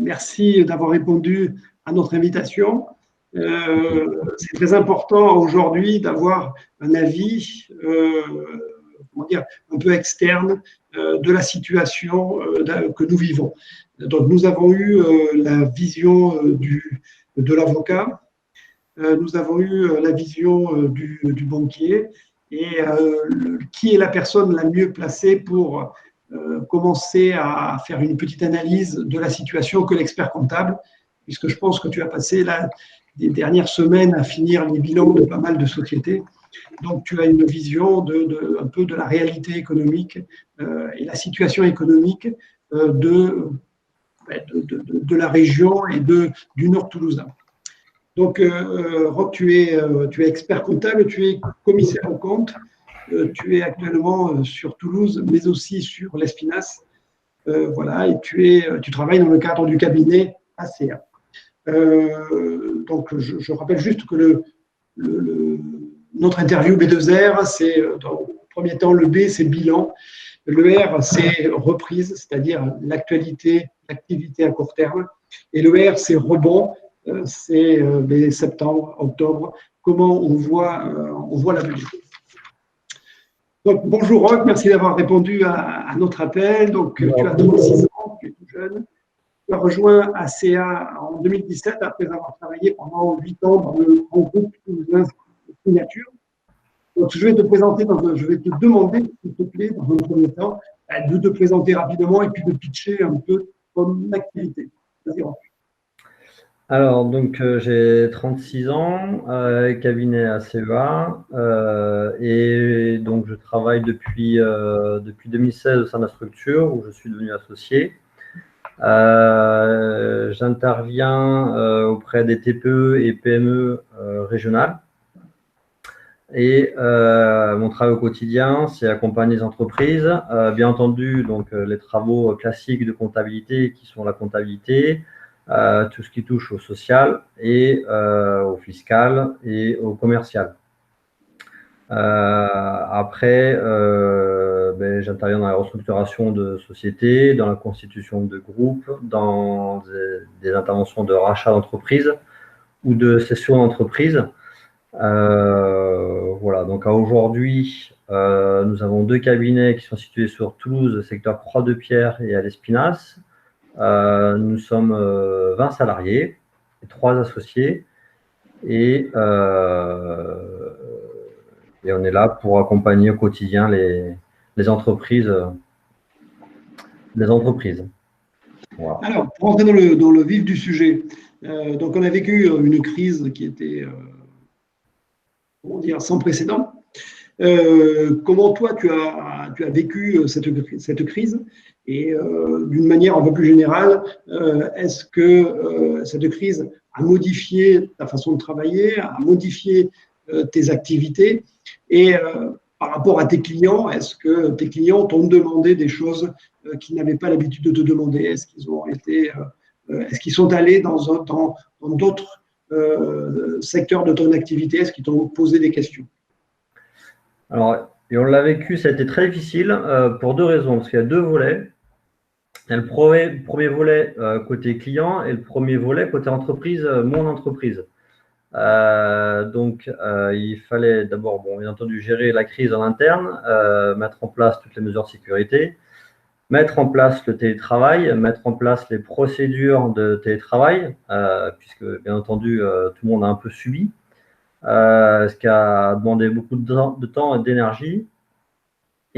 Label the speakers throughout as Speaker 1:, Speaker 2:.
Speaker 1: merci d'avoir répondu à notre invitation. C'est très important aujourd'hui d'avoir un avis comment dire, un peu externe de la situation que nous vivons. Donc, nous avons eu la vision de l'avocat, nous avons eu la vision du banquier, et qui est la personne la mieux placée pour commencer à faire une petite analyse de la situation que l'expert comptable, puisque je pense que tu as passé les dernières semaines à finir les bilans de pas mal de sociétés. Donc, tu as une vision un peu de la réalité économique et la situation économique de la région et du Nord toulousain. Donc, Roch, tu es expert comptable, tu es commissaire aux comptes, tu es actuellement sur Toulouse, mais aussi sur l'Espinasse. Voilà, et tu travailles dans le cadre du cabinet ACA. Donc, je rappelle juste que notre interview B2R, c'est dans le premier temps, le B, c'est bilan. Le R, c'est reprise, c'est-à-dire l'activité à court terme. Et le R, c'est rebond, c'est septembre, octobre, comment on voit l'avenir. Donc, bonjour Roch, merci d'avoir répondu à notre appel. Donc, tu as 36 ans, tu es tout jeune. Tu as rejoint ACA en 2017 après avoir travaillé pendant 8 ans dans le grand groupe Signature. Donc, je vais te demander, s'il te plaît, dans un premier temps, de te présenter rapidement et puis de pitcher un peu ton activité. Vas-y, Roch.
Speaker 2: Alors, donc, j'ai 36 ans, cabinet ACEA, et donc je travaille depuis 2016 au sein de la structure où je suis devenu associé. J'interviens auprès des TPE et PME régionales. Et mon travail au quotidien, c'est accompagner les entreprises. Bien entendu, donc, les travaux classiques de comptabilité qui sont la comptabilité, tout ce qui touche au social et au fiscal et au commercial. Après, j'interviens dans la restructuration de sociétés, dans la constitution de groupes, dans des interventions de rachat d'entreprises ou de cession d'entreprises. Voilà, donc aujourd'hui, nous avons 2 cabinets qui sont situés sur Toulouse, secteur Croix-de-Pierre et à l'Espinasse. Nous sommes 20 salariés et 3 associés et on est là pour accompagner au quotidien les entreprises.
Speaker 1: Voilà. Alors, pour rentrer dans le vif du sujet, donc on a vécu une crise qui était sans précédent. Comment toi tu as vécu cette crise et d'une manière un peu plus générale, est-ce que cette crise a modifié ta façon de travailler, a modifié tes activités et par rapport à tes clients, est-ce que tes clients t'ont demandé des choses qu'ils n'avaient pas l'habitude de te demander? Est-ce qu'ils sont allés dans d'autres secteurs de ton activité? Est-ce qu'ils t'ont posé des questions?
Speaker 2: Alors, et on l'a vécu, ça a été très difficile pour 2 raisons, parce qu'il y a 2 volets. Il y a le premier volet côté client et le premier volet côté entreprise, mon entreprise. Donc, il fallait d'abord, bien entendu, gérer la crise en interne, mettre en place toutes les mesures de sécurité, mettre en place le télétravail, mettre en place les procédures de télétravail, puisque, bien entendu, tout le monde a un peu subi. Ce qui a demandé beaucoup de temps et d'énergie.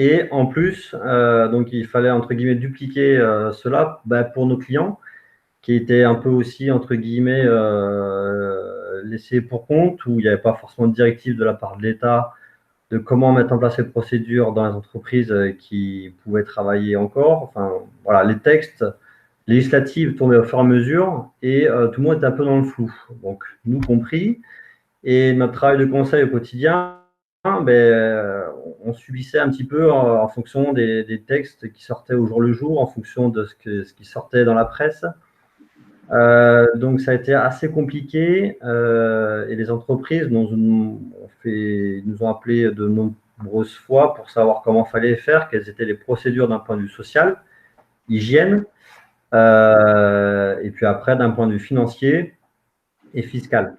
Speaker 2: Et en plus, donc il fallait, entre guillemets, dupliquer cela pour nos clients, qui étaient un peu aussi, entre guillemets, laissés pour compte, où il n'y avait pas forcément de directive de la part de l'État de comment mettre en place ces procédures dans les entreprises qui pouvaient travailler encore. Enfin, voilà, les textes législatifs tombaient au fur et à mesure et tout le monde était un peu dans le flou, donc nous compris. Et notre travail de conseil au quotidien, on subissait un petit peu en fonction des textes qui sortaient au jour le jour, en fonction de ce qui sortait dans la presse. Donc, ça a été assez compliqué et les entreprises nous ont appelés de nombreuses fois pour savoir comment il fallait faire, quelles étaient les procédures d'un point de vue social, hygiène. Et puis après, d'un point de vue financier et fiscal.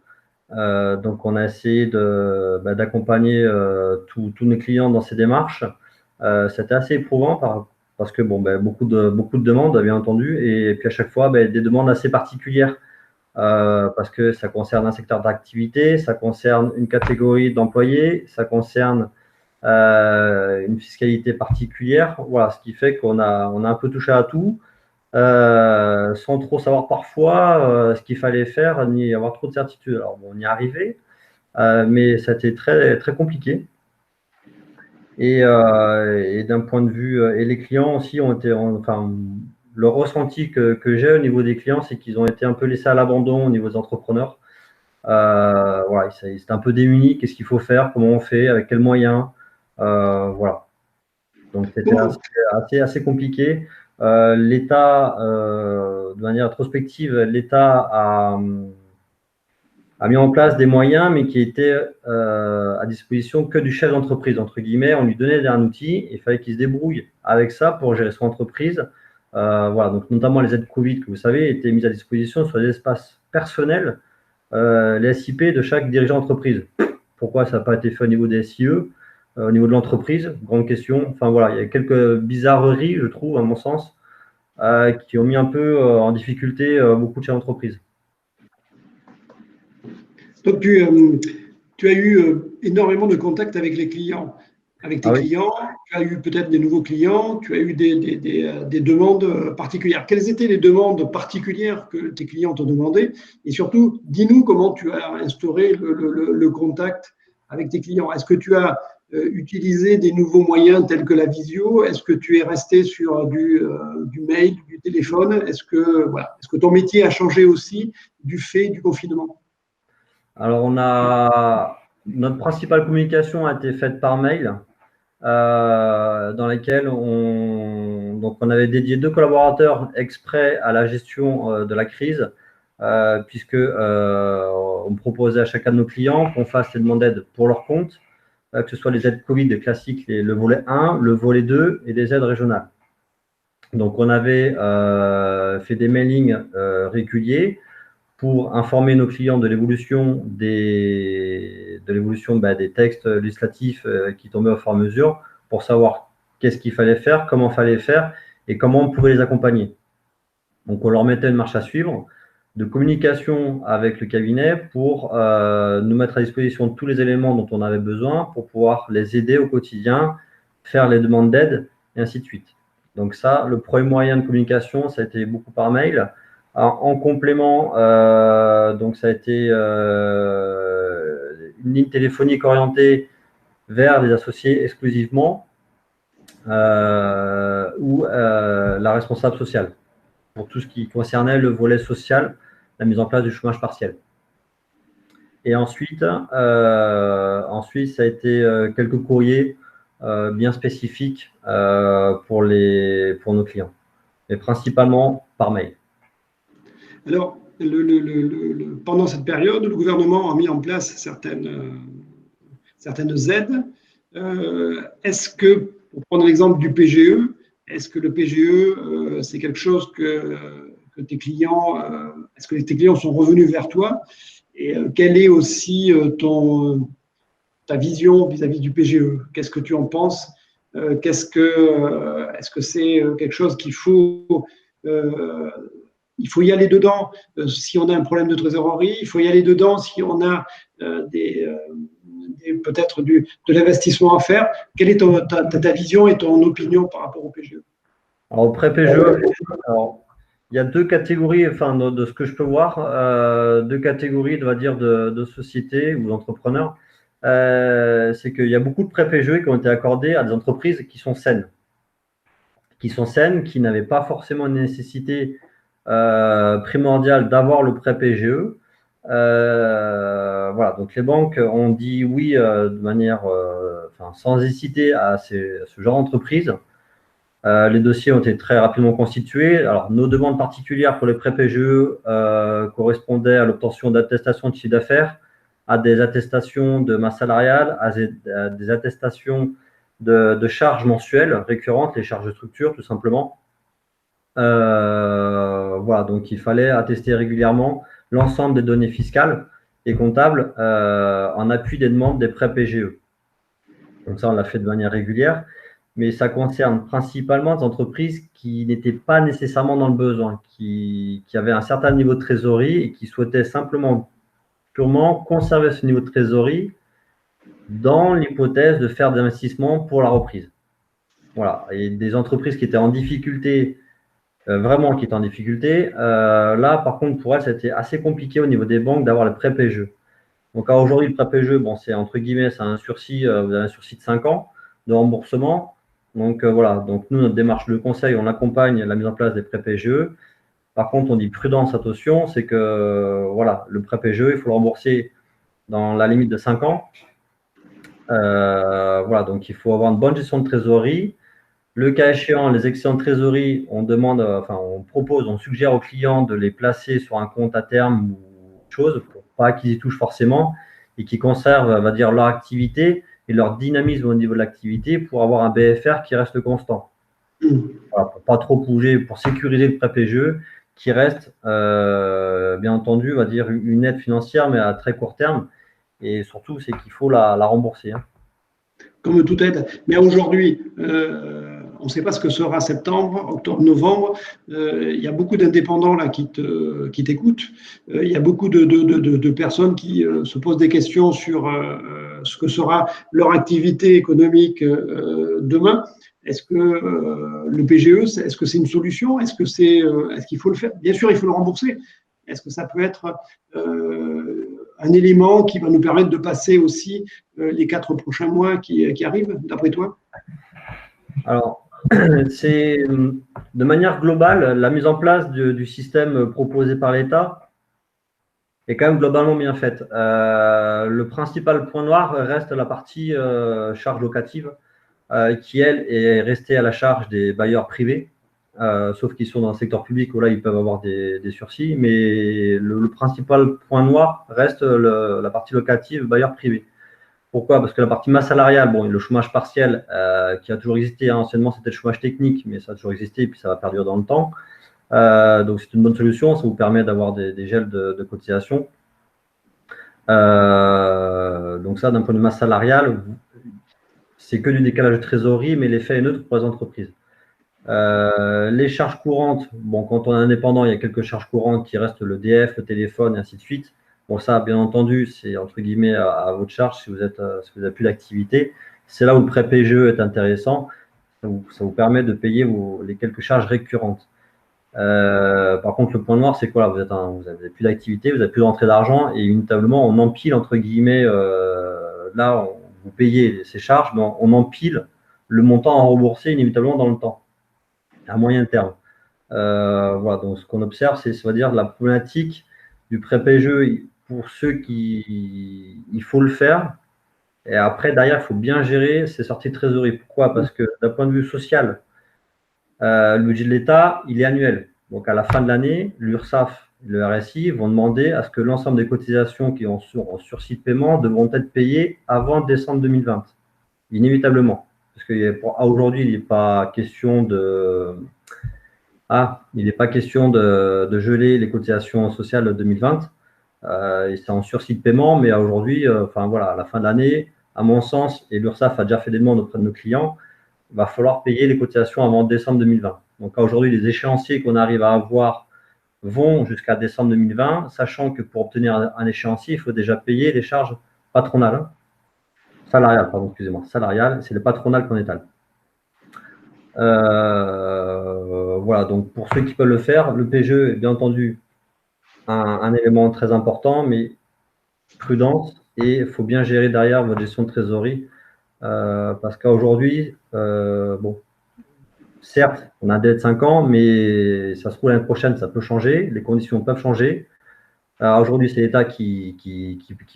Speaker 2: Donc, on a essayé d'accompagner tous nos clients dans ces démarches. C'était assez éprouvant parce que beaucoup de demandes, bien entendu, et puis à chaque fois, des demandes assez particulières parce que ça concerne un secteur d'activité, ça concerne une catégorie d'employés, ça concerne une fiscalité particulière. Voilà, ce qui fait qu'on a un peu touché à tout. Sans trop savoir parfois ce qu'il fallait faire, ni avoir trop de certitude. Alors, bon, on y est arrivé, mais ça a été très, très compliqué. Et d'un point de vue, et les clients aussi ont été, enfin, le ressenti que j'ai au niveau des clients, c'est qu'ils ont été un peu laissés à l'abandon au niveau des entrepreneurs. Voilà, c'est un peu démunis. Qu'est-ce qu'il faut faire? Comment on fait? Avec quels moyens? Voilà. Donc, c'était assez compliqué. L'État, de manière rétrospective, l'État a mis en place des moyens, mais qui étaient à disposition que du chef d'entreprise, entre guillemets. On lui donnait un outil et il fallait qu'il se débrouille avec ça pour gérer son entreprise. Voilà, donc notamment les aides Covid, que vous savez, étaient mises à disposition sur les espaces personnels, les SIP de chaque dirigeant d'entreprise. Pourquoi ça n'a pas été fait au niveau des SIE, au niveau de l'entreprise? Grande question. Enfin voilà, il y a quelques bizarreries, je trouve, à mon sens, qui ont mis un peu en difficulté beaucoup de chefs d'entreprise.
Speaker 1: Donc, tu as eu énormément de contacts avec les clients. Avec tes clients, tu as eu peut-être des nouveaux clients, tu as eu des demandes particulières. Quelles étaient les demandes particulières que tes clients t'ont demandé? Et surtout, dis-nous comment tu as instauré le contact avec tes clients. Est-ce que tu as utilisé des nouveaux moyens tels que la visio? Est-ce que tu es resté sur du mail, du téléphone? Est-ce que ton métier a changé aussi du fait du confinement?
Speaker 2: Alors, notre principale communication a été faite par mail, dans laquelle on avait dédié 2 collaborateurs exprès à la gestion de la crise, puisque on proposait à chacun de nos clients qu'on fasse les demandes d'aide pour leur compte, que ce soit les aides Covid classiques, le volet 1, le volet 2 et des aides régionales. Donc, on avait fait des mailings réguliers pour informer nos clients de l'évolution des textes législatifs qui tombaient au fur et à mesure, pour savoir qu'est-ce qu'il fallait faire, comment il fallait faire et comment on pouvait les accompagner. Donc, on leur mettait une marche à suivre de communication avec le cabinet pour nous mettre à disposition tous les éléments dont on avait besoin pour pouvoir les aider au quotidien, faire les demandes d'aide et ainsi de suite. Donc ça, le premier moyen de communication, ça a été beaucoup par mail. Alors, en complément, donc ça a été une ligne téléphonique orientée vers les associés exclusivement ou la responsable sociale pour tout ce qui concernait le volet social, la mise en place du chômage partiel. Et ensuite, ça a été quelques courriers bien spécifiques pour nos clients, mais principalement par mail.
Speaker 1: Alors, pendant cette période, le gouvernement a mis en place certaines aides. Est-ce que, pour prendre l'exemple du PGE, est-ce que le PGE, c'est quelque chose que tes clients, est-ce que tes clients sont revenus vers toi? Et quelle est aussi ta vision vis-à-vis du PGE? Qu'est-ce que tu en penses? Est-ce que c'est quelque chose qu'il faut y aller dedans si on a un problème de trésorerie, il faut y aller dedans si on a peut-être de l'investissement à faire. Quelle est ta vision et ton opinion par rapport au PGE?
Speaker 2: Alors, au prêt PGE, il y a 2 catégories, enfin, de ce que je peux voir, 2 catégories, on va dire, de sociétés ou d'entrepreneurs. C'est qu'il y a beaucoup de prêts PGE qui ont été accordés à des entreprises qui sont saines, qui n'avaient pas forcément une nécessité primordiale d'avoir le prêt PGE. Voilà, donc les banques ont dit oui de manière sans hésiter à ce genre d'entreprise. Les dossiers ont été très rapidement constitués. Alors, nos demandes particulières pour les prêts PGE correspondaient à l'obtention d'attestations de chiffre d'affaires, à des attestations de masse salariale, à des attestations de charges mensuelles récurrentes, les charges de structure tout simplement. Voilà, donc il fallait attester régulièrement l'ensemble des données fiscales et comptables en appui des demandes des prêts PGE. Donc ça, on l'a fait de manière régulière, mais ça concerne principalement des entreprises qui n'étaient pas nécessairement dans le besoin, qui avaient un certain niveau de trésorerie et qui souhaitaient simplement, purement conserver ce niveau de trésorerie dans l'hypothèse de faire des investissements pour la reprise. Voilà, et des entreprises qui étaient en difficulté, vraiment qui étaient en difficulté, là, par contre, pour elles, c'était assez compliqué au niveau des banques d'avoir le prêt PGE. Donc aujourd'hui, le prêt PGE, bon, c'est entre guillemets, c'est un sursis, vous avez un sursis de 5 ans de remboursement. Donc voilà, donc nous, notre démarche de conseil, on accompagne la mise en place des prêts PGE. Par contre, on dit prudence, attention, c'est que voilà, le prêt PGE, il faut le rembourser dans la limite de 5 ans. Voilà, donc il faut avoir une bonne gestion de trésorerie. Le cas échéant, les excédents de trésorerie, on demande, enfin, on propose, on suggère aux clients de les placer sur un compte à terme ou autre chose pour pas qu'ils y touchent forcément et qu'ils conservent, on va dire, leur activité et leur dynamisme au niveau de l'activité pour avoir un BFR qui reste constant. Voilà, pour pas trop bouger, pour sécuriser le prêt PGE qui reste, bien entendu, on va dire, une aide financière, mais à très court terme. Et surtout, c'est qu'il faut la rembourser. Hein.
Speaker 1: Comme toute aide. Mais aujourd'hui, on ne sait pas ce que sera septembre, octobre, novembre. Il y a beaucoup d'indépendants là qui t'écoutent. Il y a beaucoup de personnes qui se posent des questions sur ce que sera leur activité économique demain. Est-ce que le PGE, est-ce que c'est une solution? Est-ce qu'il faut le faire? Bien sûr, il faut le rembourser. Est-ce que ça peut être un élément qui va nous permettre de passer aussi les 4 prochains mois qui arrivent, d'après toi?
Speaker 2: Alors, c'est de manière globale, la mise en place du système proposé par l'État est quand même globalement bien faite. Le principal point noir reste la partie charge locative, qui, elle, est restée à la charge des bailleurs privés, sauf qu'ils sont dans le secteur public où là, ils peuvent avoir des sursis. Mais le principal point noir reste la partie locative bailleurs privés. Pourquoi? Parce que la partie masse salariale, bon, le chômage partiel qui a toujours existé, hein, anciennement c'était le chômage technique, mais ça a toujours existé et puis ça va perdurer dans le temps. Donc c'est une bonne solution, ça vous permet d'avoir des gels de cotisation. Donc ça, d'un point de vue masse salariale, c'est que du décalage de trésorerie, mais l'effet est neutre pour les entreprises. Les charges courantes, bon, quand on est indépendant, il y a quelques charges courantes qui restent le DF, le téléphone et ainsi de suite. Bon, ça, bien entendu, c'est entre guillemets à votre charge si vous n'avez plus d'activité. C'est là où le prêt PGE est intéressant. Ça vous permet de payer les quelques charges récurrentes. Par contre, le point noir, c'est quoi? Vous n'avez plus d'activité, vous n'avez plus de rentrée d'argent et inévitablement, on empile, entre guillemets, là, vous payez ces charges, mais on empile le montant à rembourser inévitablement dans le temps, à moyen terme. Voilà, donc ce qu'on observe, c'est, on va dire, la problématique du prêt PGE pour ceux qui, il faut le faire. Et après, derrière, il faut bien gérer ces sorties de trésorerie. Pourquoi? Parce que d'un point de vue social, le budget de l'État, il est annuel. Donc, à la fin de l'année, l'URSSAF et le RSI vont demander à ce que l'ensemble des cotisations qui ont en sursis de paiement devront être payées avant décembre 2020, inévitablement. Parce qu'aujourd'hui, il n'est pas question de geler les cotisations sociales de 2020. C'est en sursis de paiement, mais aujourd'hui, enfin voilà, à la fin de l'année, à mon sens, et l'URSSAF a déjà fait des demandes auprès de nos clients, il va falloir payer les cotisations avant décembre 2020. Donc aujourd'hui, les échéanciers qu'on arrive à avoir vont jusqu'à décembre 2020, sachant que pour obtenir un échéancier, il faut déjà payer les charges patronales. Salariales, pardon, excusez-moi. Salariales, c'est le patronal qu'on étale. Voilà, donc pour ceux qui peuvent le faire, le PGE est bien entendu un élément très important, mais prudence, et il faut bien gérer derrière votre gestion de trésorerie, parce qu'aujourd'hui, bon, certes, on a un délai de 5 ans, mais ça se trouve l'année prochaine, ça peut changer, les conditions peuvent changer. Aujourd'hui, c'est l'État qui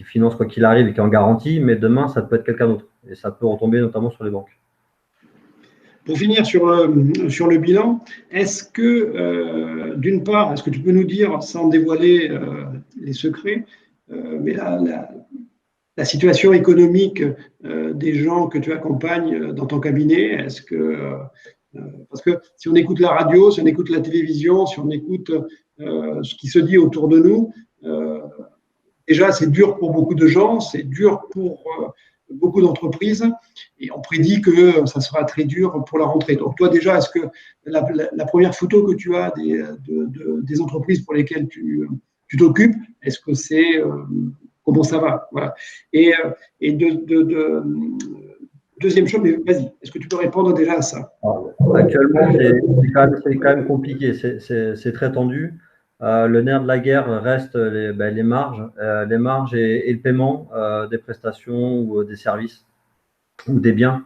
Speaker 2: finance quoi qu'il arrive et qui en garantit, mais demain, ça peut être quelqu'un d'autre, et ça peut retomber notamment sur les banques.
Speaker 1: Pour finir sur le bilan, est-ce que, d'une part, est-ce que tu peux nous dire, sans dévoiler les secrets, mais la situation économique des gens que tu accompagnes dans ton cabinet, est-ce que Parce que si on écoute la radio, si on écoute la télévision, si on écoute ce qui se dit autour de nous, déjà, c'est dur pour beaucoup de gens, c'est dur pour beaucoup d'entreprises, et on prédit que ça sera très dur pour la rentrée. Donc, toi, déjà, est-ce que la première photo que tu as des entreprises pour lesquelles tu t'occupes, est-ce que c'est comment ça va? Voilà. Et deuxième chose, mais vas-y, est-ce que tu peux répondre déjà à ça?
Speaker 2: Actuellement, c'est quand même compliqué, c'est très tendu. Le nerf de la guerre reste les marges, et le paiement des prestations ou des services ou des biens.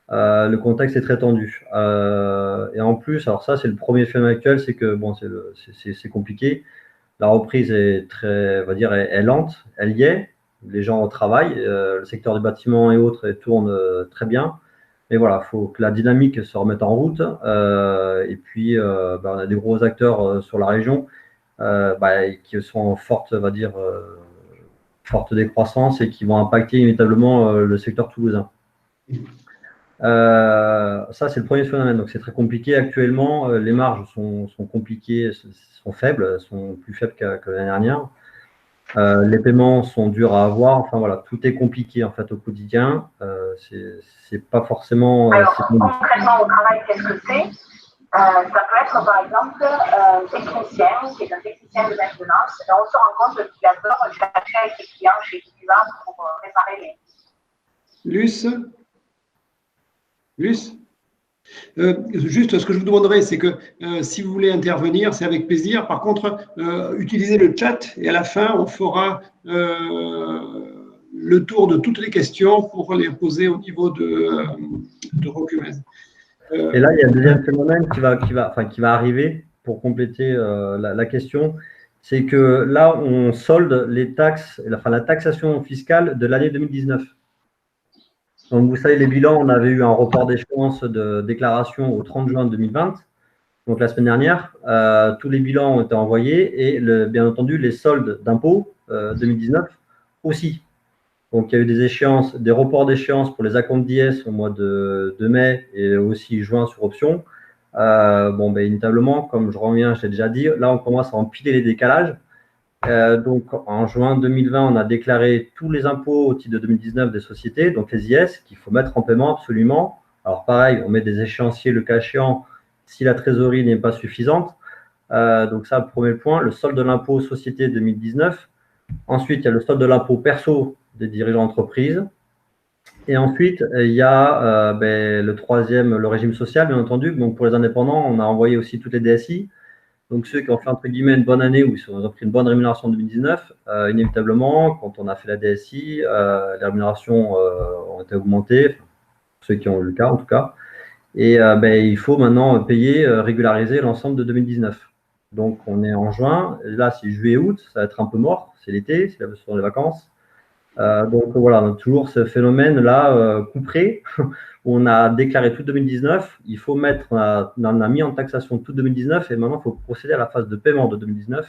Speaker 2: Le contexte est très tendu. Et en plus, alors ça, c'est le premier phénomène actuel, c'est que bon, c'est compliqué. La reprise est très, on va dire, est lente, elle y est. Les gens travaillent, le secteur du bâtiment et autres tourne très bien. Mais voilà, il faut que la dynamique se remette en route. Et puis, on a des gros acteurs sur la région qui sont en forte, on va dire, forte décroissance et qui vont impacter inévitablement le secteur toulousain. Ça, c'est le premier phénomène. Donc, c'est très compliqué. Actuellement, les marges sont compliquées, sont faibles, sont plus faibles que l'année dernière. Les paiements sont durs à avoir. Enfin, voilà, tout est compliqué en fait au quotidien. C'est pas forcément.
Speaker 3: Alors, concrètement, au travail, qu'est-ce que c'est? Ça peut être par exemple technicien, qui est un technicien de maintenance, et on se rend compte qu'il adore chercher avec les clients chez qui il va pour réparer les.
Speaker 1: Luce, juste ce que je vous demanderais, c'est que si vous voulez intervenir, c'est avec plaisir. Par contre, utilisez le chat et à la fin, on fera le tour de toutes les questions pour les poser au niveau de Rocumez.
Speaker 2: Et là, il y a un deuxième phénomène qui va arriver pour compléter la question. C'est que là, on solde les taxes, la taxation fiscale de l'année 2019. Donc, vous savez, les bilans, on avait eu un report d'échéance de déclaration au 30 juin 2020, donc la semaine dernière. Tous les bilans ont été envoyés et, bien entendu, les soldes d'impôts 2019 aussi. Donc, il y a eu des échéances, des reports d'échéance pour les acomptes d'IS au mois de mai et aussi juin sur option. Inévitablement, comme je reviens, je l'ai déjà dit, là, on commence à empiler les décalages. Donc, en juin 2020, on a déclaré tous les impôts au titre de 2019 des sociétés, donc les IS, qu'il faut mettre en paiement absolument. Alors, pareil, on met des échéanciers le cas échéant si la trésorerie n'est pas suffisante. Donc, ça, le premier point, le solde de l'impôt société 2019. Ensuite, il y a le solde de l'impôt perso des dirigeants d'entreprise. Et ensuite, il y a le troisième, le régime social, bien entendu. Donc, pour les indépendants, on a envoyé aussi toutes les DSI. Donc, ceux qui ont fait, entre guillemets, une bonne année ou ils ont pris une bonne rémunération en 2019, inévitablement, quand on a fait la DSI, les rémunérations ont été augmentées, ceux qui ont eu le cas en tout cas. Et il faut maintenant payer, régulariser l'ensemble de 2019. Donc, on est en juin. Là, c'est juillet-août, ça va être un peu mort. C'est l'été, ce sont les vacances. Donc, voilà, on a toujours ce phénomène-là couperé. On a déclaré tout 2019, il faut mettre, on a mis en taxation tout 2019 et maintenant il faut procéder à la phase de paiement de 2019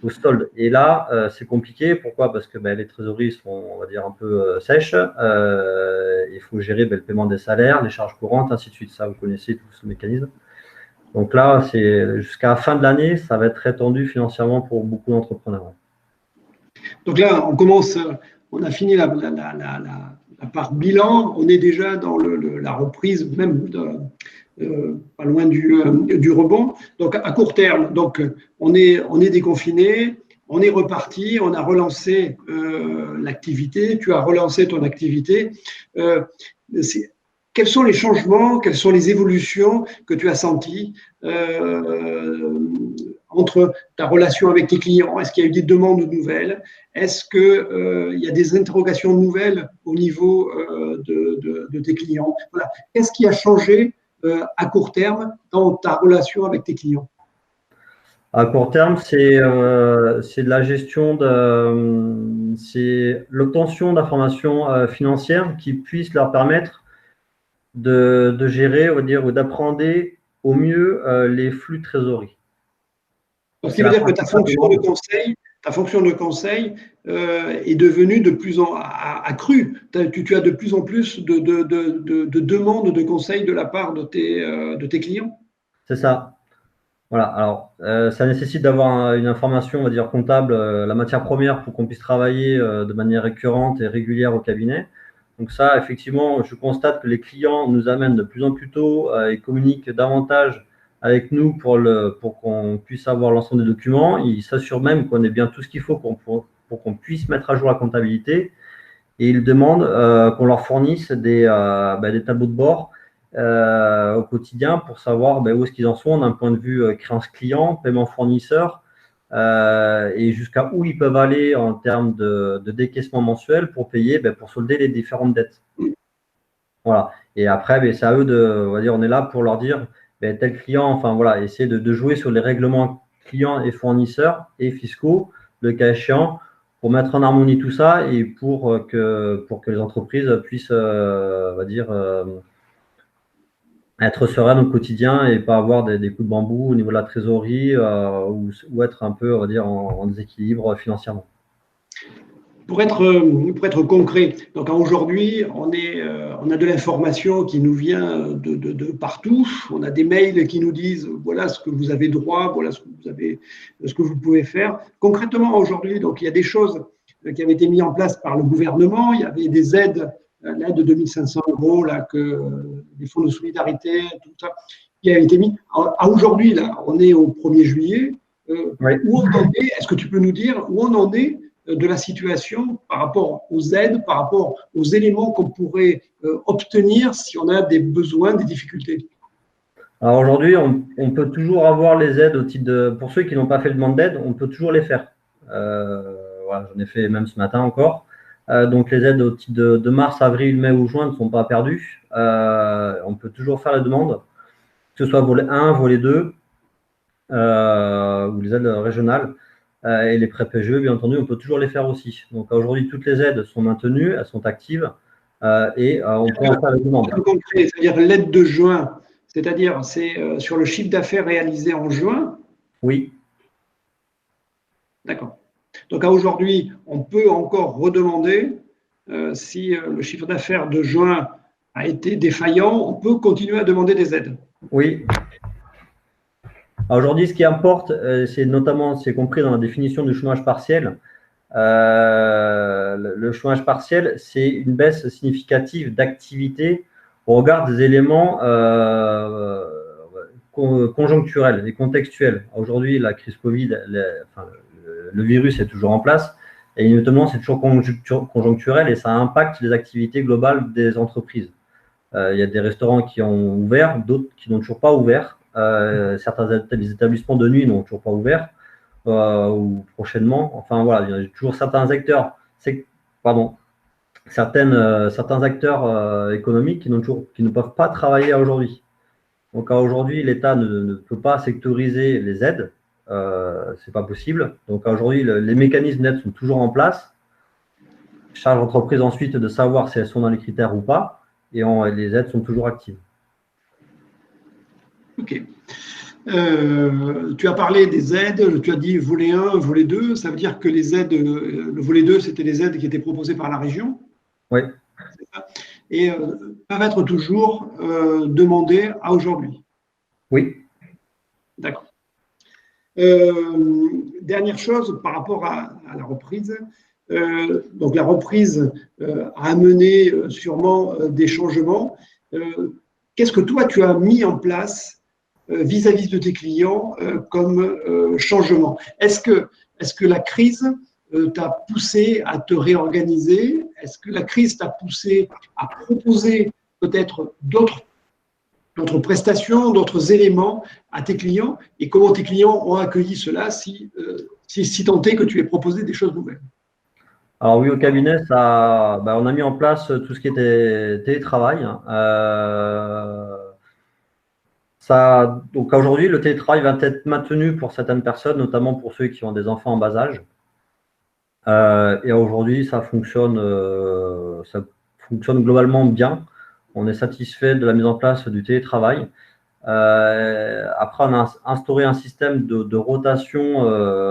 Speaker 2: au solde. Et là, c'est compliqué. Pourquoi? Parce que les trésoreries sont, on va dire, un peu sèches. Il faut gérer le paiement des salaires, les charges courantes, ainsi de suite. Ça, vous connaissez tout ce mécanisme. Donc là, c'est jusqu'à la fin de l'année, ça va être très tendu financièrement pour beaucoup d'entrepreneurs.
Speaker 1: Donc là, on a fini la part bilan, on est déjà dans la reprise, même pas loin du rebond. Donc à court terme, donc on est déconfiné, on est reparti, on a relancé l'activité, tu as relancé ton activité. Quels sont les changements, quelles sont les évolutions que tu as senties entre ta relation avec tes clients? Est-ce qu'il y a eu des demandes nouvelles? Est-ce qu'il y a des interrogations nouvelles au niveau de tes clients? Voilà. Qu'est-ce qui a changé à court terme dans ta relation avec tes clients?
Speaker 2: À court terme, c'est de la gestion c'est l'obtention d'informations financières qui puissent leur permettre de gérer, on va dire, ou d'appréhender au mieux les flux de trésorerie.
Speaker 1: Ce qui veut dire que ta fonction de conseil, ta fonction de conseil est devenue de plus en accrue. Tu as de plus en plus de demandes de conseils de la part de tes clients.
Speaker 2: C'est ça. Voilà. Alors, ça nécessite d'avoir une information, on va dire, comptable, la matière première pour qu'on puisse travailler de manière récurrente et régulière au cabinet. Donc ça, effectivement, je constate que les clients nous amènent de plus en plus tôt et communiquent davantage avec nous pour qu'on puisse avoir l'ensemble des documents. Ils s'assurent même qu'on ait bien tout ce qu'il faut pour qu'on puisse mettre à jour la comptabilité. Et ils demandent qu'on leur fournisse des tableaux de bord au quotidien pour savoir où est-ce qu'ils en sont d'un point de vue créance client, paiement fournisseur et jusqu'à où ils peuvent aller en termes de décaissement mensuel pour payer, pour solder les différentes dettes. Voilà. Et après, c'est à eux on va dire, on est là pour leur dire tel client, enfin voilà, essayer de jouer sur les règlements clients et fournisseurs et fiscaux, le cas échéant, pour mettre en harmonie tout ça et pour que les entreprises puissent, on va dire, être sereines au quotidien et pas avoir des coups de bambou au niveau de la trésorerie ou être un peu, on va dire, en déséquilibre financièrement.
Speaker 1: Pour être concret, donc aujourd'hui, on a de l'information qui nous vient de partout. On a des mails qui nous disent voilà ce que vous avez droit, voilà ce que vous pouvez faire. Concrètement, aujourd'hui, donc il y a des choses qui avaient été mises en place par le gouvernement. Il y avait des aides, l'aide de 2 500 €, là, des fonds de solidarité, tout ça, qui a été mis. Aujourd'hui, là, on est au 1er juillet.
Speaker 2: Oui.
Speaker 1: Où on en est? Est-ce que tu peux nous dire où on en est de la situation par rapport aux aides, par rapport aux éléments qu'on pourrait obtenir si on a des besoins, des difficultés?
Speaker 2: Alors aujourd'hui, on peut toujours avoir les aides au titre pour ceux qui n'ont pas fait de demande d'aide, on peut toujours les faire. Voilà, j'en ai fait même ce matin encore. Donc les aides au titre de mars, avril, mai ou juin ne sont pas perdues. On peut toujours faire la demande, que ce soit volet 1, volet 2 ou les aides régionales. Et les prêts PGE, bien entendu, on peut toujours les faire aussi. Donc aujourd'hui, toutes les aides sont maintenues, elles sont actives et on peut en faire la demande.
Speaker 1: C'est-à-dire l'aide de juin, c'est-à-dire c'est sur le chiffre d'affaires réalisé en juin?
Speaker 2: Oui.
Speaker 1: D'accord. Donc aujourd'hui, on peut encore redemander si le chiffre d'affaires de juin a été défaillant, on peut continuer à demander des aides.
Speaker 2: Oui. Aujourd'hui, ce qui importe, c'est compris dans la définition du chômage partiel. Le chômage partiel, c'est une baisse significative d'activité au regard des éléments conjoncturels et contextuels. Aujourd'hui, la crise Covid, le virus est toujours en place et notamment, c'est toujours conjoncturel et ça impacte les activités globales des entreprises. Il y a des restaurants qui ont ouvert, d'autres qui n'ont toujours pas ouvert. Certains établissements de nuit n'ont toujours pas ouvert ou prochainement. Enfin voilà, il y a toujours certains acteurs, certains acteurs économiques qui ne peuvent pas travailler aujourd'hui. Donc aujourd'hui, l'État ne peut pas sectoriser les aides, c'est pas possible. Donc aujourd'hui, les mécanismes d'aide sont toujours en place. Charge l'entreprise ensuite de savoir si elles sont dans les critères ou pas, et les aides sont toujours actives.
Speaker 1: Ok. Tu as parlé des aides, tu as dit volet 1, volet 2, ça veut dire que les aides, le volet 2, c'était les aides qui étaient proposées par la région?
Speaker 2: Oui.
Speaker 1: C'est ça. Et peuvent être toujours demandées à aujourd'hui?
Speaker 2: Oui.
Speaker 1: D'accord. Dernière chose par rapport à la reprise. Donc la reprise a amené sûrement des changements. Qu'est-ce que toi, tu as mis en place vis-à-vis de tes clients comme changement? Est-ce que la crise t'a poussé à te réorganiser? Est-ce que la crise t'a poussé à proposer peut-être d'autres prestations, d'autres éléments à tes clients? Et comment tes clients ont accueilli cela si tant est que tu aies proposé des choses nouvelles?
Speaker 2: Alors oui, au cabinet, on a mis en place tout ce qui était télétravail. Donc aujourd'hui, le télétravail va être maintenu pour certaines personnes, notamment pour ceux qui ont des enfants en bas âge. Et aujourd'hui, ça fonctionne globalement bien. On est satisfait de la mise en place du télétravail. Après, on a instauré un système de rotation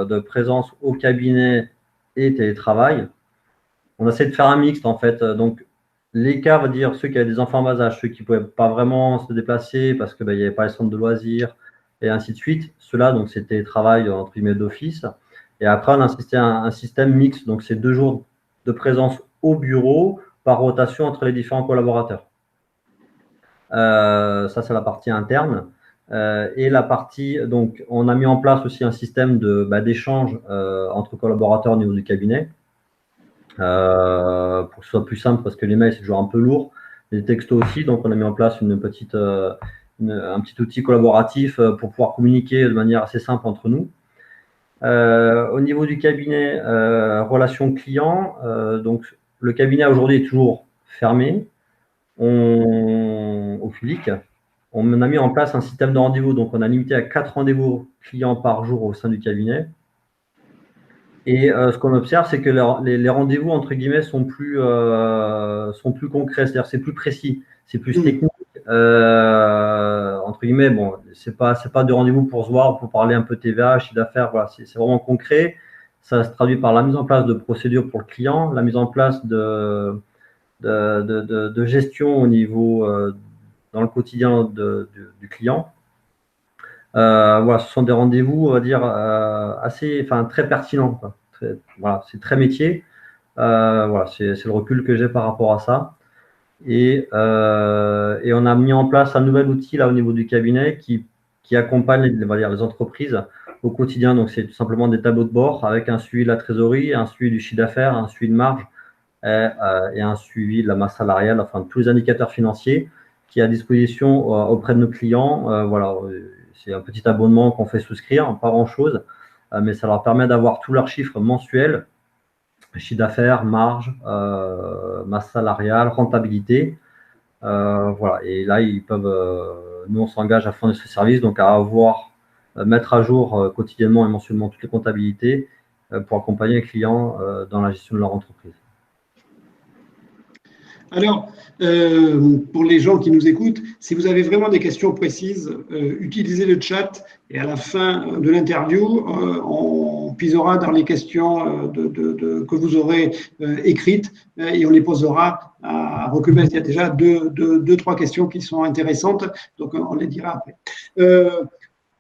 Speaker 2: de présence au cabinet et télétravail. On essaie de faire un mixte, en fait. Donc, les cas, on va dire, ceux qui avaient des enfants en bas âge, ceux qui ne pouvaient pas vraiment se déplacer parce qu'il n'y avait pas les centres de loisirs et ainsi de suite. Ceux-là, donc, c'était travail, entre guillemets, d'office. Et après, on a insisté un système mixte. Donc, c'est 2 jours de présence au bureau par rotation entre les différents collaborateurs. Ça, c'est la partie interne. Et la partie, donc, on a mis en place aussi un système d'échange entre collaborateurs au niveau du cabinet. Pour que ce soit plus simple, parce que les mails, c'est toujours un peu lourd. Les textos aussi, donc on a mis en place un petit outil collaboratif pour pouvoir communiquer de manière assez simple entre nous. Au niveau du cabinet, relation client, donc le cabinet aujourd'hui est toujours fermé au public. On a mis en place un système de rendez-vous, donc on a limité à 4 rendez-vous clients par jour au sein du cabinet. Et ce qu'on observe, c'est que les rendez-vous, entre guillemets, sont plus concrets, c'est-à-dire c'est plus précis, c'est plus technique. Entre guillemets, bon, c'est pas de rendez-vous pour se voir, pour parler un peu TVA, chiffre d'affaires, voilà, c'est vraiment concret. Ça se traduit par la mise en place de procédures pour le client, la mise en place de gestion au niveau dans le quotidien du client. Voilà, ce sont des rendez-vous, on va dire, très pertinents, quoi. Voilà, c'est très métier. Voilà, c'est le recul que j'ai par rapport à ça. Et on a mis en place un nouvel outil là au niveau du cabinet qui accompagne, on va dire, les entreprises au quotidien. Donc, c'est tout simplement des tableaux de bord avec un suivi de la trésorerie, un suivi du chiffre d'affaires, un suivi de marge et un suivi de la masse salariale, enfin de tous les indicateurs financiers qui est à disposition auprès de nos clients. Voilà, c'est un petit abonnement qu'on fait souscrire, pas grand-chose, mais ça leur permet d'avoir tous leurs chiffres mensuels, chiffre d'affaires, marge, masse salariale, rentabilité. Voilà, et là, ils peuvent, nous, on s'engage à fournir ce service, donc à mettre à jour quotidiennement et mensuellement toutes les comptabilités pour accompagner les clients dans la gestion de leur entreprise.
Speaker 1: Alors, pour les gens qui nous écoutent, si vous avez vraiment des questions précises, utilisez le chat et à la fin de l'interview, on puisera dans les questions que vous aurez écrites et on les posera à Recubest. Il y a déjà deux, trois questions qui sont intéressantes, donc on les dira après.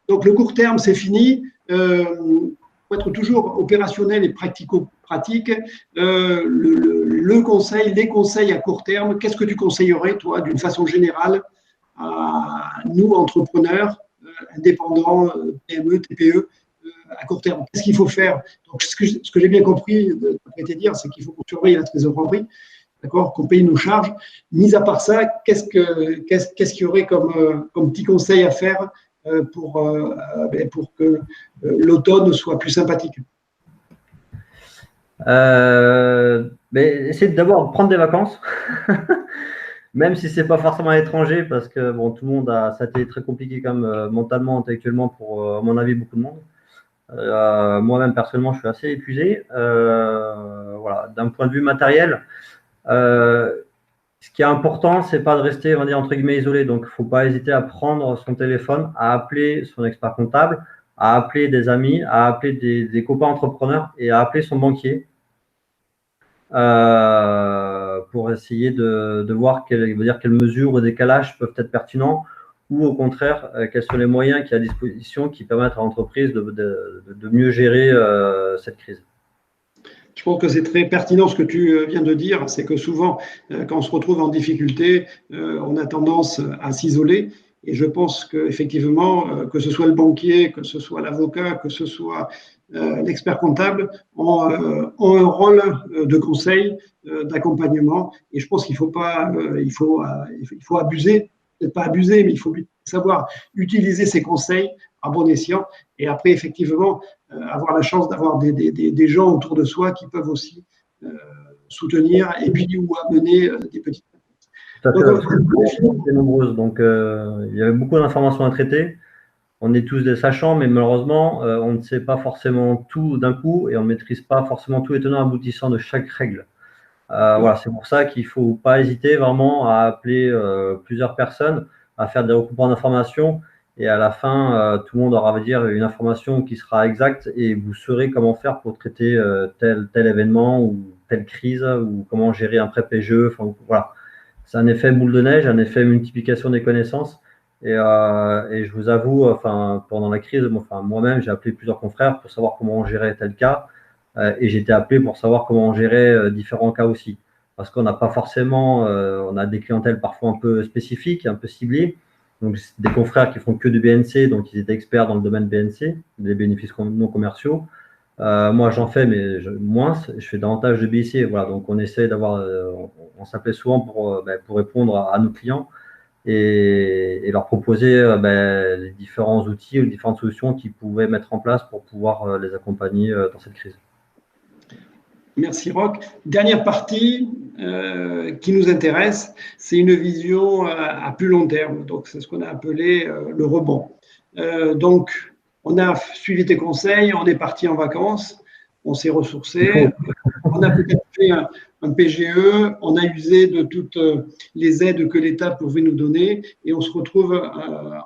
Speaker 1: Donc, le court terme, c'est fini. Pour être toujours opérationnel et pratico-pratique, les conseils à court terme, qu'est-ce que tu conseillerais, toi, d'une façon générale, à nous, entrepreneurs, indépendants, PME, TPE, à court terme? Qu'est-ce qu'il faut faire? Donc, ce que j'ai bien compris de te dire, c'est qu'il faut qu'on surveille la trésorerie, d'accord, qu'on paye nos charges. Mis à part ça, qu'est-ce qu'il y aurait comme petit conseil à faire pour que l'automne soit plus sympathique?
Speaker 2: Mais essayez d'abord de prendre des vacances, même si c'est pas forcément à l'étranger, parce que bon, tout le monde ça a été très compliqué comme mentalement, intellectuellement pour, à mon avis, beaucoup de monde. Moi-même personnellement, je suis assez épuisé. Voilà, d'un point de vue matériel. Ce qui est important, c'est pas de rester, on va dire, entre guillemets, isolé. Donc, il ne faut pas hésiter à prendre son téléphone, à appeler son expert comptable, à appeler des amis, à appeler des copains entrepreneurs et à appeler son banquier pour essayer de voir quelles mesures ou décalages peuvent être pertinents ou au contraire, quels sont les moyens qui sont à disposition qui permettent à l'entreprise de mieux gérer cette crise.
Speaker 1: Je pense que c'est très pertinent ce que tu viens de dire, c'est que souvent, quand on se retrouve en difficulté, on a tendance à s'isoler. Et je pense qu'effectivement, que ce soit le banquier, que ce soit l'avocat, que ce soit l'expert comptable, ont un rôle de conseil, d'accompagnement. Et je pense qu'il faut abuser, peut-être pas abuser, mais il faut savoir utiliser ces conseils à bon escient. Et après, effectivement, avoir la chance d'avoir des gens autour de soi qui peuvent aussi soutenir et puis ou amener des petites réponses.
Speaker 2: C'est nombreuses, donc il y avait beaucoup d'informations à traiter. On est tous des sachants, mais malheureusement, on ne sait pas forcément tout d'un coup et on ne maîtrise pas forcément tous les tenants aboutissants de chaque règle. Voilà, c'est pour ça qu'il ne faut pas hésiter vraiment à appeler plusieurs personnes. à faire des recoupements d'informations. Et à la fin, tout le monde aura, on va dire, une information qui sera exacte et vous saurez comment faire pour traiter tel événement ou telle crise ou comment gérer un prêt PGE. Enfin, voilà. C'est un effet boule de neige, un effet multiplication des connaissances. Et je vous avoue, enfin, pendant la crise, moi-même, j'ai appelé plusieurs confrères pour savoir comment on gérait tel cas. Et j'ai été appelé pour savoir comment on gérait différents cas aussi. Parce qu'on n'a pas forcément, on a des clientèles parfois un peu spécifiques, un peu ciblées. Donc, des confrères qui font que du BNC, donc ils étaient experts dans le domaine BNC, des bénéfices non commerciaux. Moi, j'en fais, mais moins. Je fais davantage de BIC. Voilà, donc on essaie d'avoir, on s'appelait souvent pour répondre à nos clients et leur proposer les différents outils ou les différentes solutions qu'ils pouvaient mettre en place pour pouvoir les accompagner dans cette crise.
Speaker 1: Merci Roch. Dernière partie qui nous intéresse, c'est une vision à plus long terme. Donc, c'est ce qu'on a appelé le rebond. Donc, on a suivi tes conseils, on est parti en vacances, on s'est ressourcé, on a peut-être fait un PGE, on a usé de toutes les aides que l'État pouvait nous donner et on se retrouve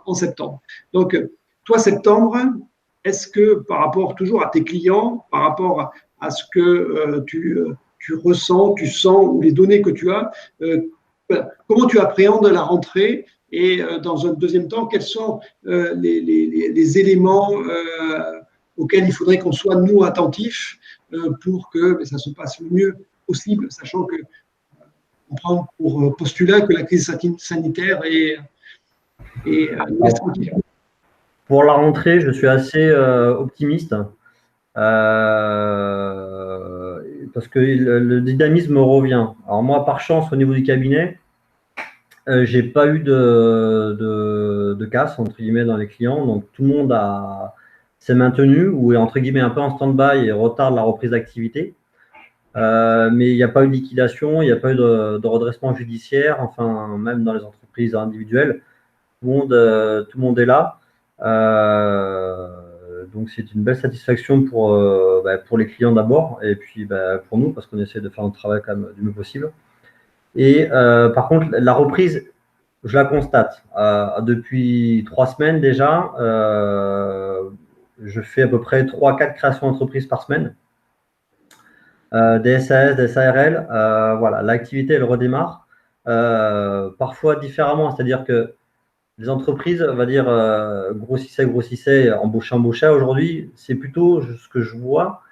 Speaker 1: en septembre. Donc, toi, septembre, est-ce que par rapport toujours à tes clients, par rapport à ce que tu ressens, tu sens ou les données que tu as, comment tu appréhendes la rentrée et dans un deuxième temps, quels sont les éléments auxquels il faudrait qu'on soit, nous, attentifs pour que ça se passe le mieux possible, sachant que on prend pour postulat que la crise sanitaire est tranquille.
Speaker 2: Pour la rentrée, je suis assez optimiste. Parce que le dynamisme revient. Alors moi, par chance, au niveau du cabinet, j'ai pas eu de casse, entre guillemets, dans les clients. Donc, tout le monde s'est maintenu ou est, entre guillemets, un peu en stand-by et retarde la reprise d'activité. Mais il n'y a pas eu de liquidation, il n'y a pas eu de redressement judiciaire, enfin, même dans les entreprises individuelles. Tout le monde est là. Donc, c'est une belle satisfaction pour les clients d'abord et puis pour nous parce qu'on essaie de faire notre travail quand même du mieux possible. Et par contre, la reprise, je la constate. Depuis 3 semaines déjà, je fais à peu près 3-4 créations d'entreprises par semaine. Des SAS, des SARL. Voilà, l'activité, elle redémarre. Parfois différemment, c'est-à-dire que les entreprises, on va dire, grossissaient, embauchaient. Aujourd'hui, c'est plutôt ce que je vois,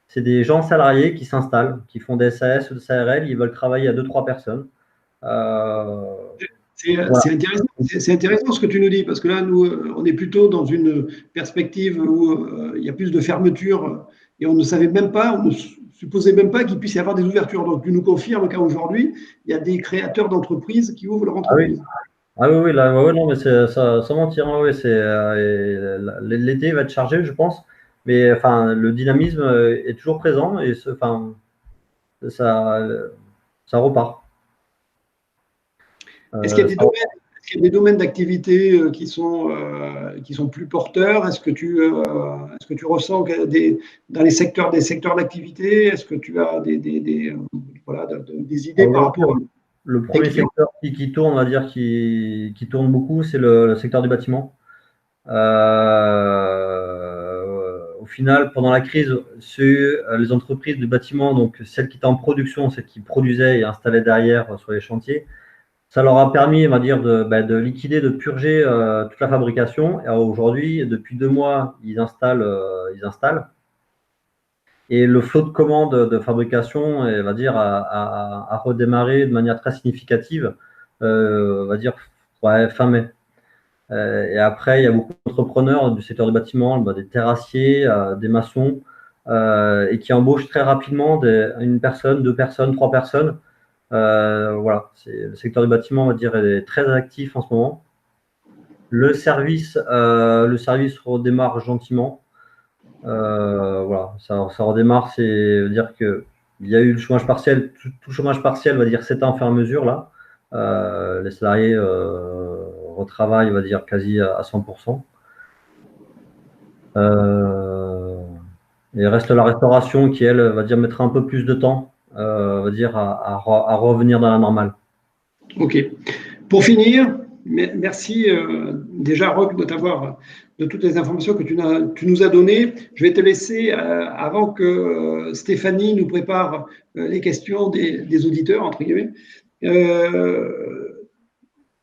Speaker 2: c'est des gens salariés qui s'installent, qui font des SAS ou des SARL, ils veulent travailler à 2-3 personnes.
Speaker 1: C'est intéressant ce que tu nous dis, parce que là, nous, on est plutôt dans une perspective où il y a plus de fermeture et on ne savait même pas, on ne supposait même pas qu'il puisse y avoir des ouvertures. Donc, tu nous confirmes qu'aujourd'hui, il y a des créateurs d'entreprises qui ouvrent leur entreprise.
Speaker 2: Ah oui, là, non, mais sans mentir, hein, oui, l'été va être chargé, je pense, mais enfin, le dynamisme est toujours présent et ça repart.
Speaker 1: Est-ce qu'il y a des domaines d'activité qui sont plus porteurs? Est-ce que tu ressens que dans des secteurs d'activité, est-ce que tu as des idées par rapport à…
Speaker 2: Le premier secteur qui tourne, on va dire, qui tourne beaucoup, c'est le secteur du bâtiment. Au final, pendant la crise, les entreprises du bâtiment, donc celles qui étaient en production, celles qui produisaient et installaient derrière sur les chantiers, ça leur a permis, on va dire, de liquider, de purger toute la fabrication. Et aujourd'hui, depuis 2 mois, ils installent. Et le flot de commandes de fabrication, on va dire, a redémarré de manière très significative, on va dire, fin mai. Et après, il y a beaucoup d'entrepreneurs du secteur du bâtiment, des terrassiers, des maçons, et qui embauchent très rapidement une personne, 2 personnes, 3 personnes. Voilà, le secteur du bâtiment, on va dire, est très actif en ce moment. Le service redémarre gentiment. Voilà, ça redémarre, c'est-à-dire qu'il y a eu le chômage partiel, tout le chômage partiel, on va dire, s'éteint au fur et à mesure là. Les salariés retravaillent, on va dire, quasi à 100%. Et reste la restauration qui, elle, va dire, mettra un peu plus de temps, on va dire, à revenir dans la normale.
Speaker 1: Ok. Pour finir, Merci déjà, Roch, de toutes les informations que tu nous as données. Je vais te laisser, avant que Stéphanie nous prépare les questions des auditeurs, entre guillemets,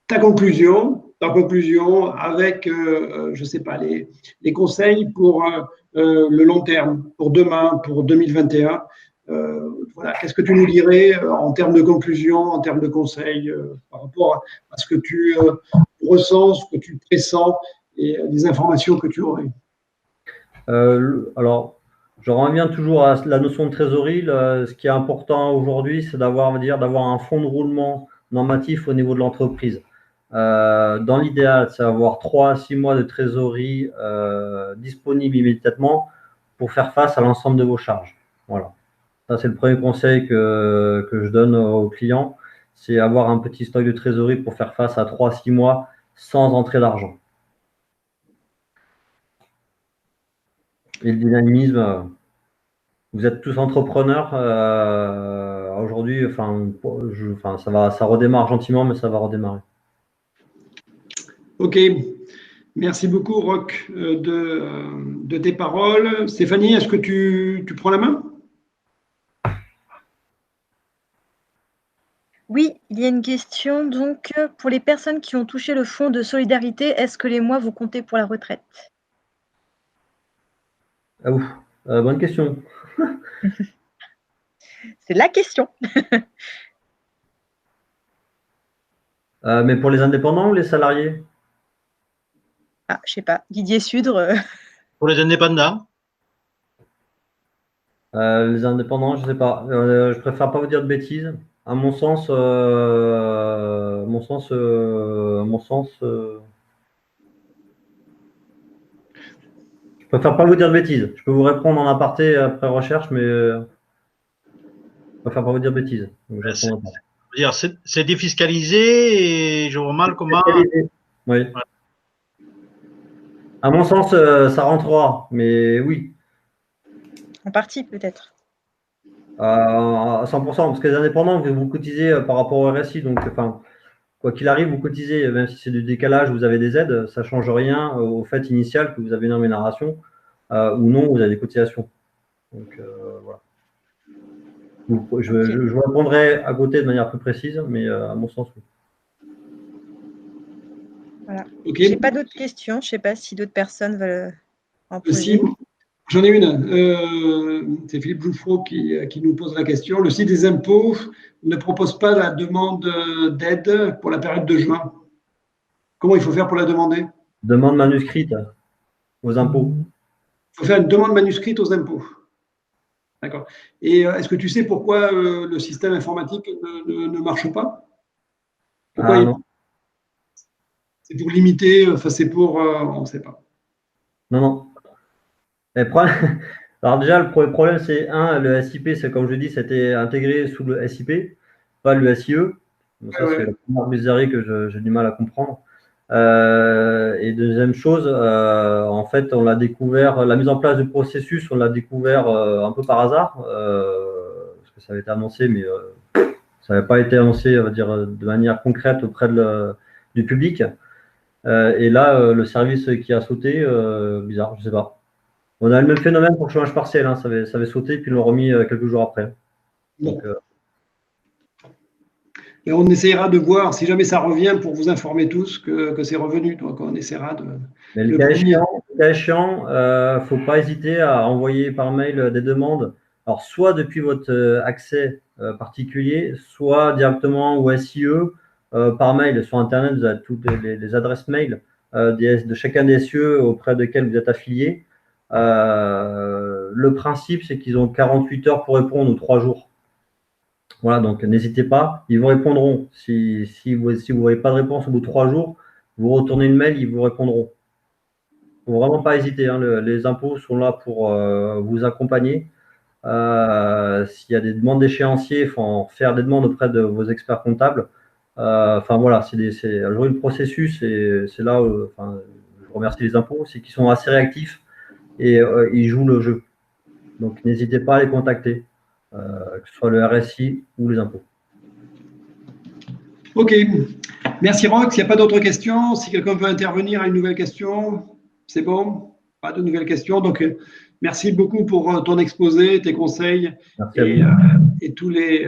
Speaker 1: ta conclusion avec, je ne sais pas, les conseils pour le long terme, pour demain, pour 2021. Voilà, qu'est-ce que tu nous dirais en termes de conclusion, en termes de conseils par rapport à ce que tu ressens, ce que tu pressens et les informations que tu aurais?
Speaker 2: Alors, je reviens toujours à la notion de trésorerie. Ce qui est important aujourd'hui, c'est d'avoir un fonds de roulement normatif au niveau de l'entreprise. Dans l'idéal, c'est avoir 3 à 6 mois de trésorerie disponible immédiatement pour faire face à l'ensemble de vos charges. Voilà. Ça, c'est le premier conseil que je donne aux clients, c'est avoir un petit stock de trésorerie pour faire face à 3 à 6 mois sans entrée d'argent. Et le dynamisme, vous êtes tous entrepreneurs. Aujourd'hui, ça redémarre gentiment, mais ça va redémarrer.
Speaker 1: Ok. Merci beaucoup, Roch, de tes paroles. Stéphanie, est-ce que tu prends la main?
Speaker 4: Oui, il y a une question. Donc, pour les personnes qui ont touché le fonds de solidarité, est-ce que les mois vont compter pour la retraite?
Speaker 2: Ah ouf, bonne question.
Speaker 4: C'est la question.
Speaker 2: Mais pour les indépendants ou les salariés?
Speaker 4: Ah, je sais pas. Didier Sudre.
Speaker 5: Pour les indépendants?
Speaker 2: Les indépendants, je sais pas. Je préfère pas vous dire de bêtises. À mon sens, je préfère pas vous dire de bêtises. Je peux vous répondre en aparté après recherche, mais je préfère pas vous dire de bêtises. Donc, je répondrai pas.
Speaker 5: C'est défiscalisé et je vois mal comment.
Speaker 2: Oui.
Speaker 5: Voilà.
Speaker 2: À mon sens, ça rentrera, mais oui.
Speaker 4: En partie, peut-être.
Speaker 2: À 100%, parce que les indépendants, vous cotisez par rapport au RSI, donc enfin, quoi qu'il arrive, vous cotisez, même si c'est du décalage, vous avez des aides, ça ne change rien au fait initial que vous avez une rémunération ou non, vous avez des cotisations. Donc voilà. Je vous répondrai à côté de manière plus précise, mais à mon sens, oui.
Speaker 4: Voilà.
Speaker 1: Okay.
Speaker 4: Je n'ai pas d'autres questions. Je ne sais pas si d'autres personnes veulent en poser.
Speaker 1: J'en ai une. C'est Philippe Jouffreau qui nous pose la question. Le site des impôts ne propose pas la demande d'aide pour la période de juin. Comment il faut faire pour la demander?
Speaker 2: Demande manuscrite aux impôts.
Speaker 1: Il faut faire une demande manuscrite aux impôts. D'accord. Et est-ce que tu sais pourquoi le système informatique ne marche pas? Pourquoi
Speaker 2: non.
Speaker 1: C'est pour limiter, enfin c'est pour… on ne sait pas.
Speaker 2: Non. Alors déjà, le premier problème, c'est le SIP, c'est comme je dis, c'était intégré sous le SIP, pas le SIE. Donc ça, c'est la première bizarrerie que j'ai du mal à comprendre. Et deuxième chose, en fait, on l'a découvert, la mise en place du processus, on l'a découvert un peu par hasard, parce que ça avait été annoncé, mais ça n'avait pas été annoncé, on va dire, de manière concrète auprès du public. Et là, le service qui a sauté, bizarre, je ne sais pas. On a le même phénomène pour le chômage partiel, hein, ça avait sauté, puis ils l'ont remis quelques jours après. Donc,
Speaker 1: et on essaiera de voir, si jamais ça revient, pour vous informer tous que c'est revenu. Donc, on essaiera de…
Speaker 2: Mais le cas échéant, il ne faut pas hésiter à envoyer par mail des demandes. Alors, soit depuis votre accès particulier, soit directement au SIE, par mail. Sur Internet, vous avez toutes les adresses mail de chacun des SIE auprès desquels vous êtes affilié. Le principe, c'est qu'ils ont 48 heures pour répondre ou 3 jours. Voilà, donc n'hésitez pas, ils vous répondront. Si vous n'avez pas de réponse au bout de 3 jours, vous retournez le mail, ils vous répondront. Il ne faut vraiment pas hésiter, hein, les impôts sont là pour vous accompagner. S'il y a des demandes d'échéancier, il faut faire des demandes auprès de vos experts comptables. Enfin voilà, le processus, et c'est là où je remercie les impôts, c'est qu'ils sont assez réactifs et ils jouent le jeu. Donc n'hésitez pas à les contacter, que ce soit le RSI ou les impôts.
Speaker 1: Ok, Merci Rox, il n'y a pas d'autres questions. Si quelqu'un veut intervenir à une nouvelle question, c'est bon? Pas de nouvelles questions. Donc, merci beaucoup pour ton exposé, tes conseils et tous les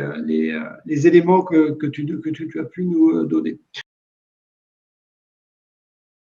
Speaker 1: éléments que tu as pu nous donner.